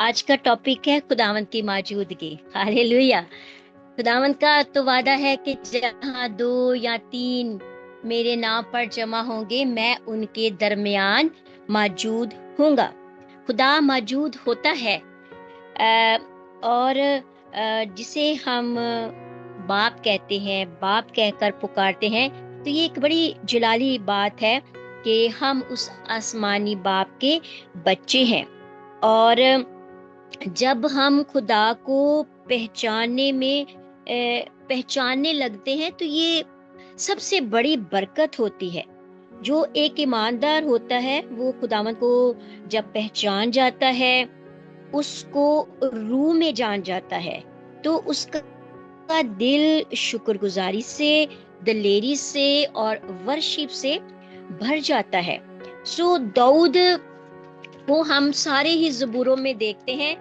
آج کا ٹاپک ہے خداوند کی موجودگی. ہالےلویا. خداوند کا تو وعدہ ہے کہ جہاں 2 یا 3 میرے نام پر جمع ہوں گے میں ان کے درمیان موجود ہوں گا. خدا موجود ہوتا ہے اور جسے ہم باپ کہتے ہیں، باپ کہہ کر پکارتے ہیں، تو یہ ایک بڑی جلالی بات ہے کہ ہم اس آسمانی باپ کے بچے ہیں. اور جب ہم خدا کو پہچاننے لگتے ہیں تو یہ سب سے بڑی برکت ہوتی ہے. جو ایک ایماندار ہوتا ہے وہ خداوند کو جب پہچان جاتا ہے، اس کو روح میں جان جاتا ہے، تو اس کا دل شکر گزاری سے، دلیری سے اور ورشپ سے بھر جاتا ہے. سو داؤد وہ ہم سارے ہی زبوروں میں دیکھتے ہیں،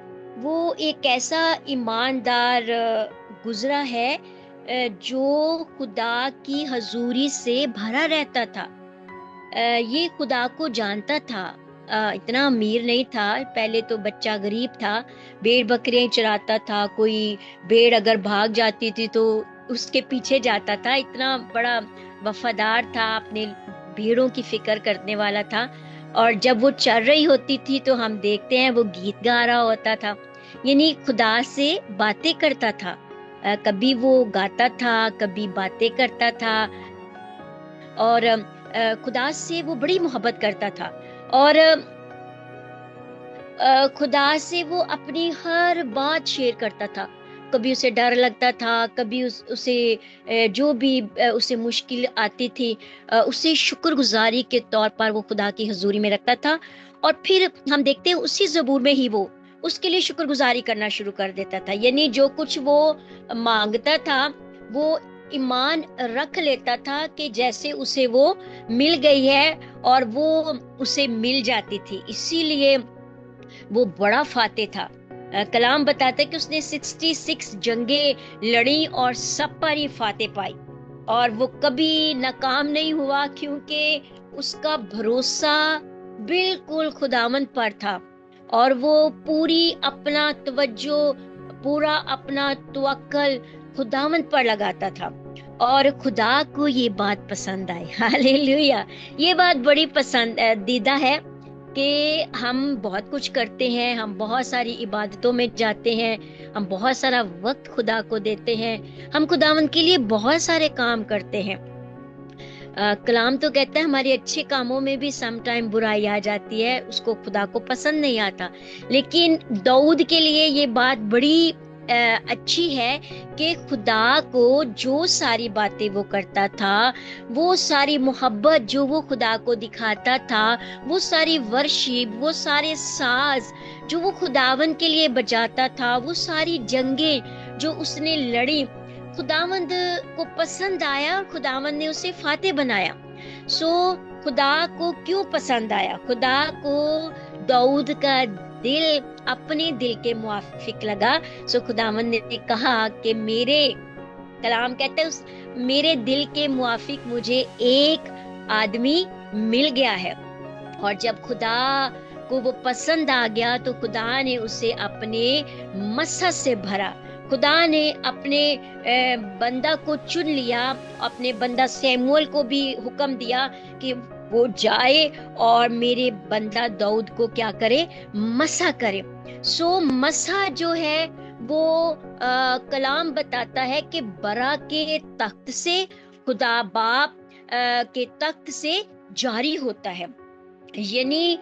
وہ ایک ایسا ایماندار گزرا ہے جو خدا کی حضوری سے بھرا رہتا تھا. یہ خدا کو جانتا تھا. اتنا امیر نہیں تھا، پہلے تو بچہ غریب تھا، بھیڑ بکریاں چراتا تھا. کوئی بھیڑ اگر بھاگ جاتی تھی تو اس کے پیچھے جاتا تھا. اتنا بڑا وفادار تھا، اپنے بھیڑوں کی فکر کرنے والا تھا. اور جب وہ چل رہی ہوتی تھی تو ہم دیکھتے ہیں وہ گیت گا رہا ہوتا تھا، یعنی خدا سے باتیں کرتا تھا. کبھی وہ گاتا تھا، کبھی باتیں کرتا تھا، اور خدا سے وہ بڑی محبت کرتا تھا. اور خدا سے وہ اپنی ہر بات شیئر کرتا تھا. کبھی اسے ڈر لگتا تھا، کبھی اسے جو بھی اسے مشکل آتی تھی اسے شکر گزاری کے طور پر وہ خدا کی حضوری میں رکھتا تھا. اور پھر ہم دیکھتے ہیں اسی زبور میں ہی وہ اس کے لیے شکر گزاری کرنا شروع کر دیتا تھا. یعنی جو کچھ وہ مانگتا تھا وہ ایمان رکھ لیتا تھا کہ جیسے اسے وہ مل گئی ہے، اور وہ اسے مل جاتی تھی. اسی لیے وہ بڑا فاتح تھا. کلام بتاتا ہے کہ اس نے 66 جنگیں لڑی اور سب پر ہی فاتح پائی، اور وہ کبھی ناکام نہیں ہوا کیونکہ اس کا بھروسہ بالکل خداوند پر تھا. اور وہ پوری اپنا توجہ، پورا اپنا توکل خداوند پر لگاتا تھا. اور خدا کو یہ بات پسند آئی. ہالےلویا. یہ بات بڑی پسندیدہ ہے کہ ہم بہت کچھ کرتے ہیں، ہم بہت ساری عبادتوں میں جاتے ہیں، ہم بہت سارا وقت خدا کو دیتے ہیں، ہم خداوند کے لیے بہت سارے کام کرتے ہیں. کلام تو کہتا ہے ہمارے اچھے کاموں میں بھی سم ٹائم برائی آ جاتی ہے، اس کو خدا کو پسند نہیں آتا. لیکن داؤد کے لیے یہ بات بڑی اچھی ہے کہ خدا کو جو ساری باتیں وہ کرتا تھا، وہ ساری محبت جو وہ خدا کو دکھاتا تھا، وہ ساری ورشپ، وہ سارے ساز جو وہ خداوند کے لیے بجاتا تھا، وہ ساری جنگیں جو اس نے لڑی، خداوند کو پسند آیا اور خداوند نے اسے فاتح بنایا. سو خدا کو کیوں پسند آیا؟ خدا کو داؤد کا دل اپنے دل کے موافق لگا. سو خداوند نے کہا کہ میرے کلام کہتے ہیں میرے دل کے موافق مجھے ایک آدمی مل گیا ہے. اور جب خدا کو وہ پسند آ گیا تو خدا نے اسے اپنے مسحت سے بھرا. خدا نے اپنے بندہ کو چن لیا، اپنے بندہ سیموئل کو بھی حکم دیا کہ وہ جائے اور میرے بندہ داؤد کو کیا کرے؟ مسح کرے. سو مسح جو ہے وہ کلام بتاتا ہے کہ برا کے تخت سے، خدا باپ کے تخت سے جاری ہوتا ہے. یعنی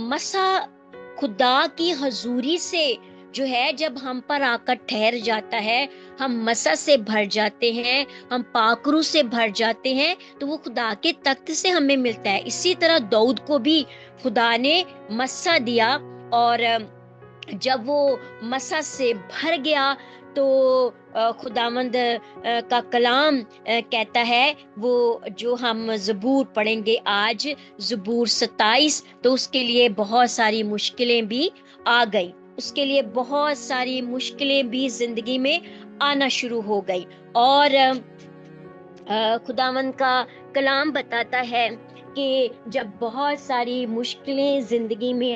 مسح خدا کی حضوری سے جو ہے جب ہم پر آ کر ٹھہر جاتا ہے، ہم مسح سے بھر جاتے ہیں، ہم پاکرو سے بھر جاتے ہیں، تو وہ خدا کے تخت سے ہمیں ملتا ہے. اسی طرح داؤد کو بھی خدا نے مسح دیا، اور جب وہ مسح سے بھر گیا تو خداوند کا کلام کہتا ہے، وہ جو ہم زبور پڑھیں گے آج، زبور 27، تو اس کے لیے بہت ساری مشکلیں بھی آ گئی، اس کے لیے بہت ساری مشکلیں بھی زندگی میں آنا شروع ہو گئی. اور خداوند کا کلام بتاتا ہے کہ جب بہت ساری مشکلیں زندگی میں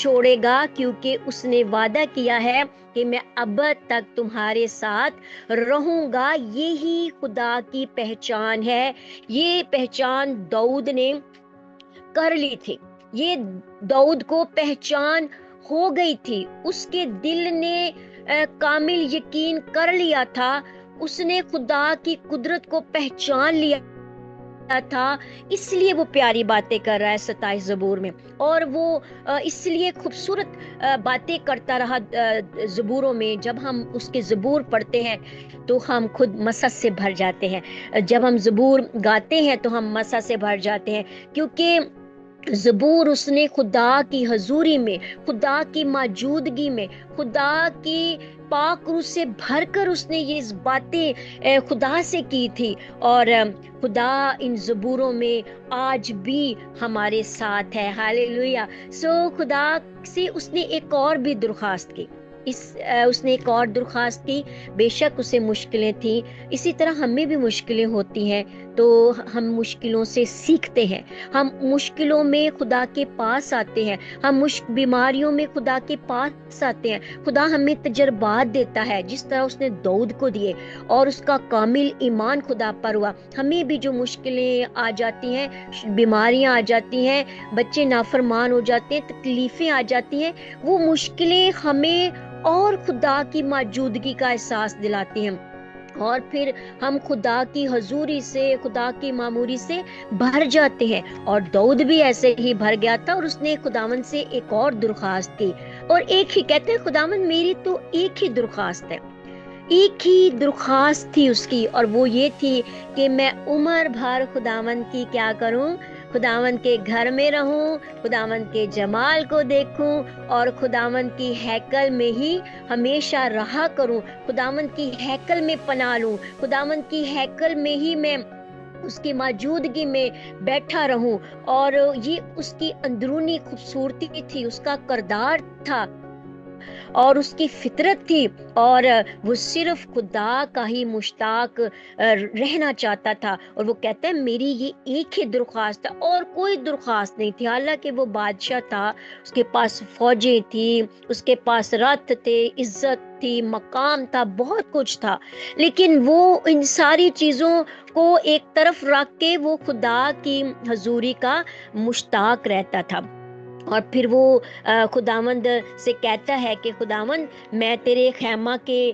چھوڑے گا کیونکہ اس نے وعدہ کیا ہے کہ میں اب تک تمہارے ساتھ رہوں گا. یہی خدا کی پہچان ہے. یہ پہچان داؤد نے کر لی تھی. یہ داؤد کو پہچان ہو گئی تھی. اس کے دل نے کامل یقین کر لیا تھا. اس نے خدا کی قدرت کو پہچان لیا تھا. اس لیے وہ پیاری باتیں کر رہا ہے 27 زبور میں. اور وہ اس لیے خوبصورت باتیں کرتا رہا زبوروں میں. جب ہم اس کے زبور پڑھتے ہیں تو ہم خود مسحت سے بھر جاتے ہیں. جب ہم زبور گاتے ہیں تو ہم مسحت سے بھر جاتے ہیں، کیونکہ زبور اس نے خدا کی حضوری میں، خدا کی موجودگی میں، خدا کی پاک روح سے بھر کر اس نے یہ باتیں خدا سے کی تھی. اور خدا ان زبوروں میں آج بھی ہمارے ساتھ ہے. ہاللیلویا. خدا سے اس نے ایک اور بھی درخواست کی. اس نے ایک اور درخواست کی. بے شک اسے مشکلیں تھیں، اسی طرح ہمیں بھی مشکلیں ہوتی ہیں، تو ہم مشکلوں سے سیکھتے ہیں. ہم مشکلوں میں خدا کے پاس آتے ہیں. ہم بیماریوں میں خدا کے پاس آتے ہیں. خدا ہمیں تجربات دیتا ہے جس طرح اس نے داؤد کو دیے، اور اس کا کامل ایمان خدا پر ہوا. ہمیں بھی جو مشکلیں آ جاتی ہیں، بیماریاں آ جاتی ہیں، بچے نافرمان ہو جاتے ہیں، تکلیفیں آ جاتی ہیں، وہ مشکلیں ہمیں اور خدا کی موجودگی کا احساس دلاتی ہیں، اور پھر ہم خدا کی حضوری سے، خدا کی معموری سے بھر جاتے ہیں. اور داؤد بھی ایسے ہی بھر گیا تھا، اور اس نے خداوند سے ایک اور درخواست کی. اور ایک ہی کہتے ہیں، خداوند میری تو ایک ہی درخواست ہے. ایک ہی درخواست تھی اس کی، اور وہ یہ تھی کہ میں عمر بھر خداوند کی کیا کروں؟ خداوند کے گھر میں رہوں، خداوند کے جمال کو دیکھوں، اور خداوند کی ہیکل میں ہی ہمیشہ رہا کروں. خداوند کی ہیکل میں پناہ لوں. خداوند کی ہیکل میں ہی میں اس کی موجودگی میں بیٹھا رہوں. اور یہ اس کی اندرونی خوبصورتی تھی، اس کا کردار تھا، اور اس کی فطرت تھی، اور وہ صرف خدا کا ہی مشتاق رہنا چاہتا تھا. اور وہ کہتا ہے میری یہ ایک ہی درخواست ہے، اور کوئی درخواست نہیں تھی. حالانکہ وہ بادشاہ تھا، اس کے پاس فوجیں تھی، اس کے پاس رتھ تھے، عزت تھی، مقام تھا، بہت کچھ تھا، لیکن وہ ان ساری چیزوں کو ایک طرف رکھ کے وہ خدا کی حضوری کا مشتاق رہتا تھا. اور پھر وہ خداوند سے کہتا ہے کہ خداوند میں تیرے خیمہ کے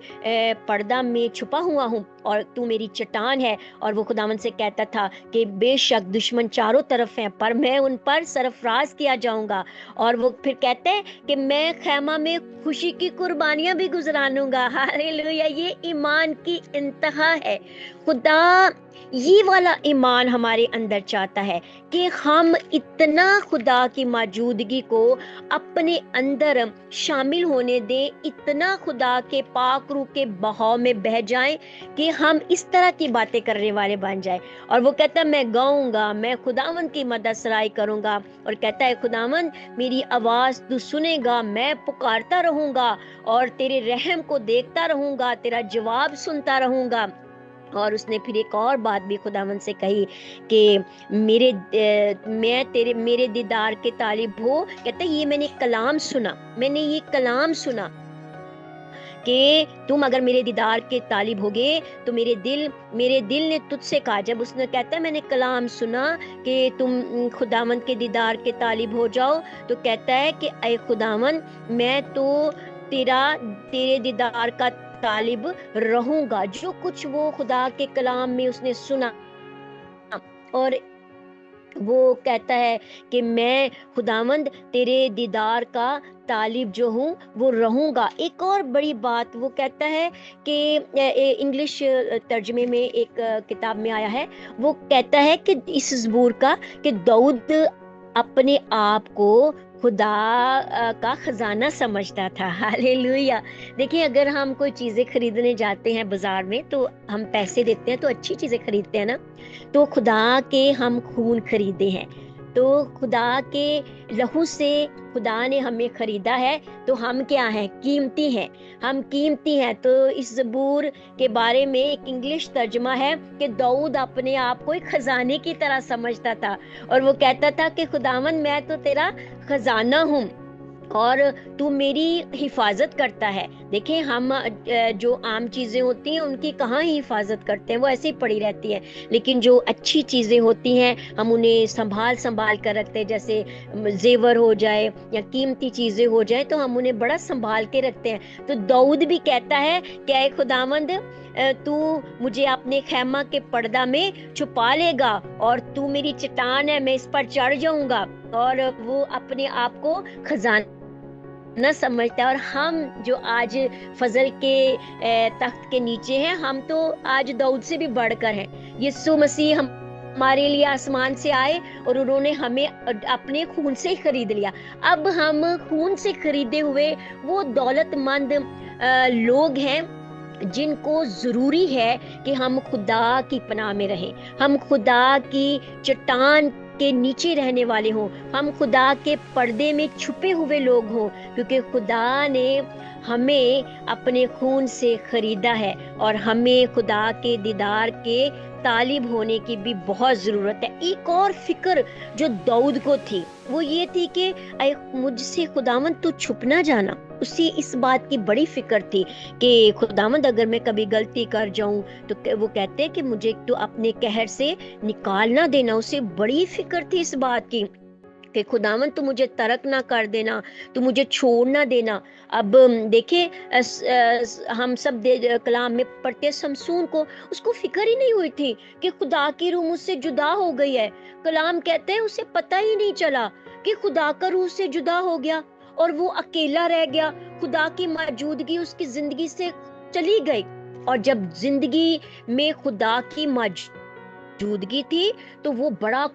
پردہ میں چھپا ہوا ہوں، اور تو میری چٹان ہے. اور وہ خداوند سے کہتا تھا کہ بے شک دشمن چاروں طرف ہیں، پر میں ان پر سرفراز کیا جاؤں گا. اور وہ پھر کہتے ہیں کہ میں خیمہ میں خوشی کی قربانیاں بھی گزرانوں گا. ہاللیلویا. یہ ایمان کی انتہا ہے. خدا یہ والا ایمان ہمارے اندر چاہتا ہے کہ ہم اتنا خدا کی موجودگی کو اپنے اندر شامل ہونے دیں، اتنا خدا کے پاک روح کے بہاؤ میں بہہ جائیں کہ ہم اس طرح کی باتیں کرنے والے بن جائیں. اور وہ کہتا ہے میں گاؤں گا، میں خداوند کی مدد سرائی کروں گا. اور کہتا ہے خداوند میری آواز تو سنے گا، میں پکارتا رہوں گا، اور تیرے رحم کو دیکھتا رہوں گا، تیرا جواب سنتا رہوں گا. اور اس نے پھر ایک اور بات بھی خداوند سے کہی کہ میرے دیدار کے طالب ہو. کہتا ہے یہ میں نے کلام سنا، میں نے یہ کلام سنا کہ تم اگر میرے دیدار کے طالب ہوگے تو میرے دل نے تجھ سے کہا. جب اس نے کہتا ہے میں نے کلام سنا کہ تم خداوند کے دیدار کے طالب ہو جاؤ، تو کہتا ہے کہ اے خداوند میں تو تیرے دیدار کا طالب رہوں گا. جو کچھ وہ خدا کے کلام میں اس نے سنا، اور وہ کہتا ہے کہ میں خداوند تیرے دیدار کا طالب جو ہوں وہ رہوں گا. ایک اور بڑی بات وہ کہتا ہے کہ انگلش ترجمے میں ایک کتاب میں آیا ہے، وہ کہتا ہے کہ اس زبور کا کہ داؤد اپنے آپ کو خدا کا خزانہ سمجھتا تھا. ہاللیلویا. دیکھیں اگر ہم کوئی چیزیں خریدنے جاتے ہیں بازار میں تو ہم پیسے دیتے ہیں تو اچھی چیزیں خریدتے ہیں نا. تو خدا کے ہم خون خریدے ہیں، تو خدا کے لہو سے خدا نے ہمیں خریدا ہے، تو ہم کیا ہیں؟ قیمتی ہیں. ہم قیمتی ہیں. تو اس زبور کے بارے میں ایک انگلش ترجمہ ہے کہ داؤد اپنے آپ کو ایک خزانے کی طرح سمجھتا تھا، اور وہ کہتا تھا کہ خداوند میں تو تیرا خزانہ ہوں، اور تو میری حفاظت کرتا ہے. دیکھیں ہم جو عام چیزیں ہوتی ہیں ان کی کہاں ہی حفاظت کرتے ہیں, وہ ایسے ہی پڑی رہتی ہیں, لیکن جو اچھی چیزیں ہوتی ہیں ہم انہیں سنبھال کر رکھتے ہیں, جیسے زیور ہو جائے یا قیمتی چیزیں ہو جائیں تو ہم انہیں بڑا سنبھال کے رکھتے ہیں. تو داؤد بھی کہتا ہے کہ اے خداوند تو مجھے اپنے خیمہ کے پردہ میں چھپا لے گا, اور تو میری چٹان ہے, میں اس پر چڑھ جاؤں گا. اور وہ اپنے آپ کو خزانہ نہ سمجھتا ہے. اور ہم جو آج فضل کے تخت کے نیچے ہیں, ہم تو آج داؤد سے بھی بڑھ کر ہیں. یسوع مسیح ہمارے لیے آسمان سے آئے اور انہوں نے ہمیں اپنے خون سے خرید لیا. اب ہم خون سے خریدے ہوئے وہ دولت مند لوگ ہیں جن کو ضروری ہے کہ ہم خدا کی پناہ میں رہیں, ہم خدا کی چٹان کے نیچے رہنے والے ہوں, ہم خدا کے پردے میں چھپے ہوئے لوگ ہوں, کیونکہ خدا نے ہمیں اپنے خون سے خریدا ہے, اور ہمیں خدا کے دیدار کے طالب ہونے کی بھی بہت ضرورت ہے. ایک اور فکر جو داؤد کو تھی وہ یہ تھی کہ اے مجھ سے خداوند تو چھپ نہ جانا. اسے اس بات کی بڑی فکر تھی کہ خداوند اگر میں کبھی غلطی کر جاؤں تو وہ کہتے ہیں کہ مجھے تو اپنے قہر سے نکال نہ دینا. اسے بڑی فکر تھی اس بات کی کہ خداوند تو مجھے ترک نہ کر دینا, تو مجھے چھوڑ نہ دینا. اب دیکھیں ہم سب کلام میں پڑھتے سمسون کو, اس کو فکر ہی نہیں ہوئی تھی کہ خدا کی روح مجھ سے جدا ہو گئی ہے. کلام کہتے ہیں اسے پتہ ہی نہیں چلا کہ خدا کا روح سے جدا ہو گیا اور وہ اکیلا رہ گیا. خدا کی موجودگی اس کی زندگی سے چلی گئی, اور جب زندگی میں خدا کی موجودگی تھی تو وہ بڑا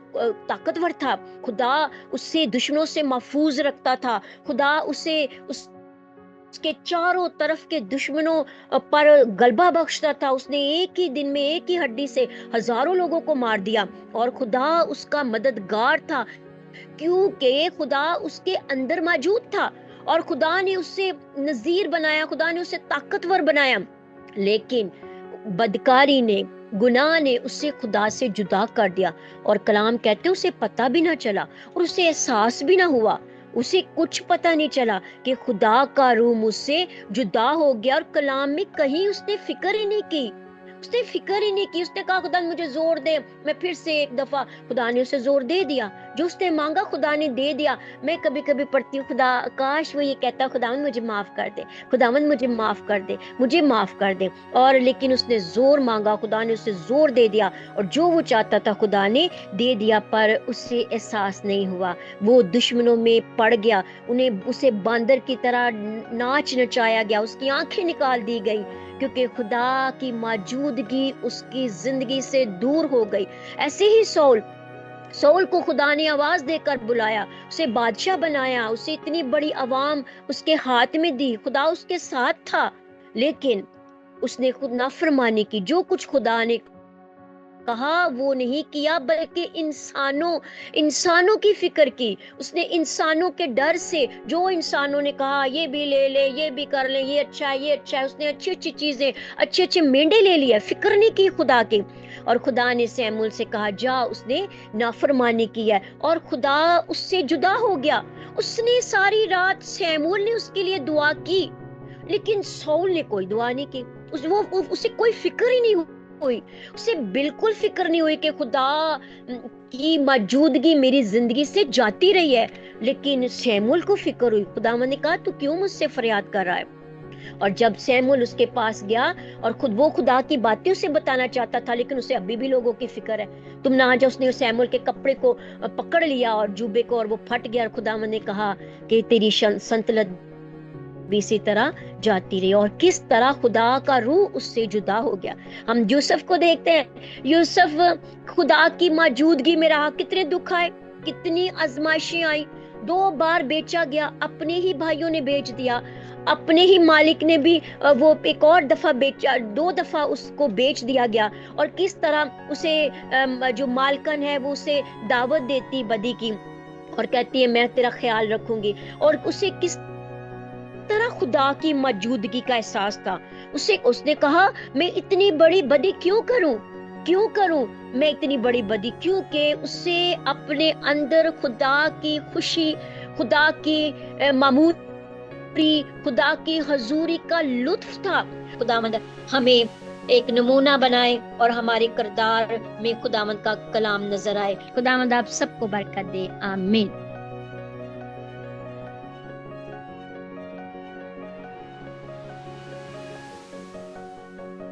طاقتور تھا. خدا اس سے دشمنوں سے محفوظ رکھتا تھا. خدا اسے اس کے چاروں طرف کے دشمنوں پر غلبہ بخشتا تھا. اس نے ایک ہی دن میں ایک ہی ہڈی سے ہزاروں لوگوں کو مار دیا, اور خدا اس کا مددگار تھا کیونکہ خدا اس کے اندر موجود تھا, اور خدا نے اسے نذیر بنایا, خدا نے اسے طاقتور بنایا. لیکن بدکاری نے, گناہ نے اسے خدا سے جدا کر دیا, اور کلام کہتے اسے پتہ بھی نہ چلا اور اسے احساس بھی نہ ہوا, اسے کچھ پتہ نہیں چلا کہ خدا کا روح مجھ سے جدا ہو گیا. اور کلام میں کہیں اس نے فکر ہی نہیں کی, اس نے فکر ہی نہیں کی. اس نے کہا خدا مجھے زور دے, میں پھر سے ایک دفعہ, خدا نے اسے زور دے دیا, جو اس نے مانگا خدا نے دے دیا. میں کبھی کبھی پڑھتی ہوں خدا کاش وہ یہ کہتا خداوند مجھے معاف کر دے, خداوند مجھے معاف کر دے, مجھے معاف کر دے, اور لیکن اس نے زور مانگا, خدا نے اسے زور دے دیا, اور جو وہ چاہتا تھا خدا نے دے دیا, پر اسے احساس نہیں ہوا. وہ دشمنوں میں پڑ گیا, اسے باندر کی طرح ناچ نچایا گیا, اس کی آنکھیں نکال دی گئی کیونکہ خدا کی موجودگی اس کی زندگی سے دور ہو گئی. ایسے ہی سول کو خدا نے آواز دے کر بلایا, اسے بادشاہ بنایا, اسے اتنی بڑی عوام اس کے ہاتھ میں دی, خدا اس کے ساتھ تھا, لیکن اس نے خود نافرمانی کی. جو کچھ خدا نے کہا وہ نہیں کیا, بلکہ انسانوں کی فکر کی. اس نے انسانوں کے ڈر سے, جو انسانوں نے کہا یہ بھی لے لے, یہ بھی کر لے, یہ اچھا ہے, یہ اچھا ہے, اس نے اچھی اچھی چیزیں, اچھے اچھے مینڈے لے لیا, فکر نہیں کی خدا کی. اور خدا نے سیمول سے کہا جا, اس نے نافرمانی کی ہے, اور خدا اس سے جدا ہو گیا. اس نے ساری رات, سیمول نے اس کے لیے دعا کی, لیکن سول نے کوئی دعا نہیں کی. اسے کوئی فکر ہی نہیں ہوئی, اسے بالکل فکر نہیں ہوئی کہ خدا کی موجودگی میری زندگی سے جاتی رہی ہے. لیکن سیمول کو فکر ہوئی. خداوند نے کہا تو کیوں مجھ سے فریاد کر رہا ہے؟ اور جب سیمول اس کے پاس گیا, اور وہ خدا کی باتیں اسے بتانا چاہتا تھا, لیکن اسے ابھی بھی لوگوں کی فکر ہے, تم نہ جا. اس نے سیمول کے کپڑے کو پکڑ لیا اور جوبے کو, اور وہ پھٹ گیا, اور خداوند نے کہا کہ تیری سنتلت بھی اسی طرح جاتی رہی. اور کس طرح خدا کا روح اس سے جدا ہو گیا. ہم یوسف کو دیکھتے ہیں, یوسف خدا کی موجودگی میں رہا, کتنے دکھ آئے, کتنی آزمائشیں آئی, 2 بار بیچا گیا, اپنے ہی بھائیوں نے بیچ دیا, اپنے ہی مالک نے بھی وہ ایک اور دفعہ بیچا, 2 دفعہ اس کو بیچ دیا گیا. اور کس طرح اسے جو مالکن ہے وہ اسے دعوت دیتی بدی کی, اور کہتی ہے میں تیرا خیال رکھوں گی. اور اسے کس طرح خدا کی موجودگی کا احساس تھا. اس نے کہا میں اتنی بڑی بدی کیوں کروں, میں اتنی بڑی بدی, کیونکہ اسے اپنے اندر خدا کی خوشی, خدا کی معمولی خدا کی حضوری کا لطف تھا. خداوند ہمیں ایک نمونہ بنائے اور ہمارے کردار میں خداوند کا کلام نظر آئے. خداوند آپ سب کو برکت دے. آمین.